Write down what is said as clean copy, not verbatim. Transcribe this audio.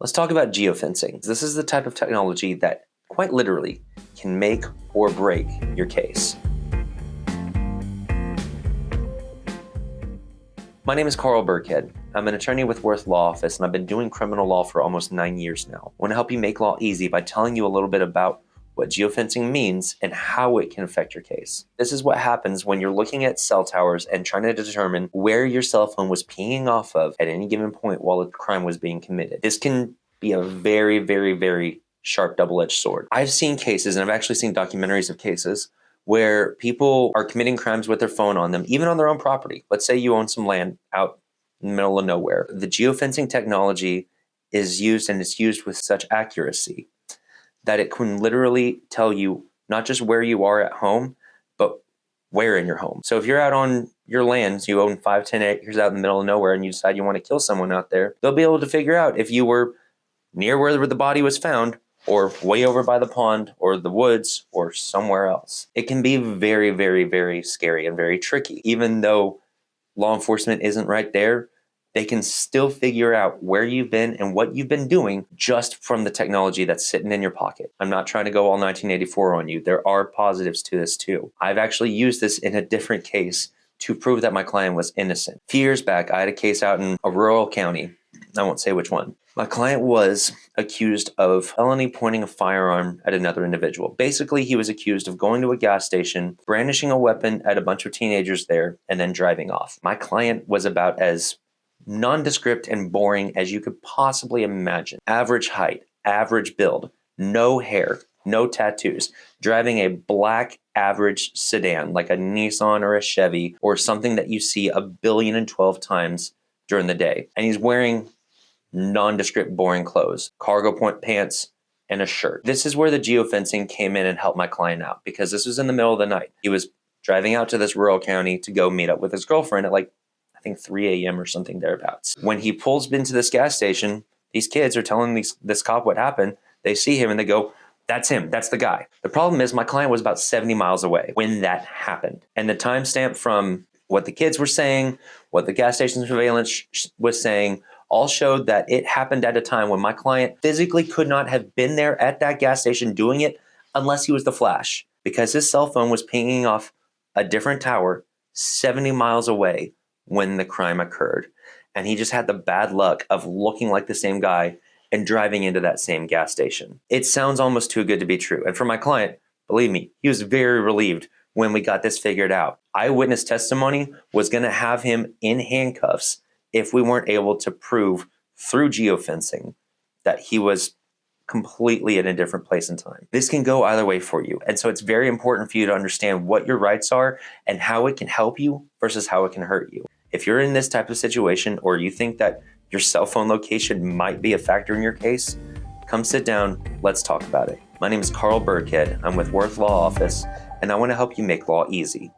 Let's talk about geofencing. This is the type of technology that quite literally can make or break your case. My name is Carl Birkhead. I'm an attorney with Wirth Law Office, and I've been doing criminal law for almost 9 years now. I want to help you make law easy by telling you a little bit about what geofencing means and how it can affect your case. This is what happens when you're looking at cell towers and trying to determine where your cell phone was pinging off of at any given point while a crime was being committed. This can be a very, very, very sharp double-edged sword. I've seen cases, and I've actually seen documentaries of cases, where people are committing crimes with their phone on them, even on their own property. Let's say you own some land out in the middle of nowhere. The geofencing technology is used, and it's used with such accuracy that it can literally tell you not just where you are at home, but where in your home. So if you're out on your lands, you own 5-10 acres out in the middle of nowhere, and you decide you want to kill someone out there, they'll be able to figure out if you were near where the body was found, or way over by the pond, or the woods, or somewhere else. It can be very, very, very scary and very tricky. Even though law enforcement isn't right there, they can still figure out where you've been and what you've been doing just from the technology that's sitting in your pocket. I'm not trying to go all 1984 on you. There are positives to this too. I've actually used this in a different case to prove that my client was innocent. A few years back, I had a case out in a rural county. I won't say which one. My client was accused of felony pointing a firearm at another individual. Basically, he was accused of going to a gas station, brandishing a weapon at a bunch of teenagers there, and then driving off. My client was about as nondescript and boring as you could possibly imagine. Average height, average build, no hair, no tattoos, driving a black average sedan like a Nissan or a Chevy or something that you see 1,012 times during the day. And he's wearing nondescript, boring clothes, cargo point pants, and a shirt. This is where the geofencing came in and helped my client out, because this was in the middle of the night. He was driving out to this rural county to go meet up with his girlfriend at I think 3 a.m. or something thereabouts. When he pulls into this gas station, these kids are telling this cop what happened. They see him and they go, "That's him. That's the guy." The problem is my client was about 70 miles away when that happened. And the timestamp from what the kids were saying, what the gas station surveillance was saying, all showed that it happened at a time when my client physically could not have been there at that gas station doing it unless he was the Flash, because his cell phone was pinging off a different tower 70 miles away when the crime occurred. And he just had the bad luck of looking like the same guy and driving into that same gas station. It sounds almost too good to be true. And for my client, believe me, he was very relieved when we got this figured out. Eyewitness testimony was going to have him in handcuffs if we weren't able to prove through geofencing that he was completely in a different place and time. This can go either way for you. And so it's very important for you to understand what your rights are and how it can help you versus how it can hurt you. If you're in this type of situation, or you think that your cell phone location might be a factor in your case, come sit down, let's talk about it. My name is Carl Birkhead. I'm with Wirth Law Office, and I want to help you make law easy.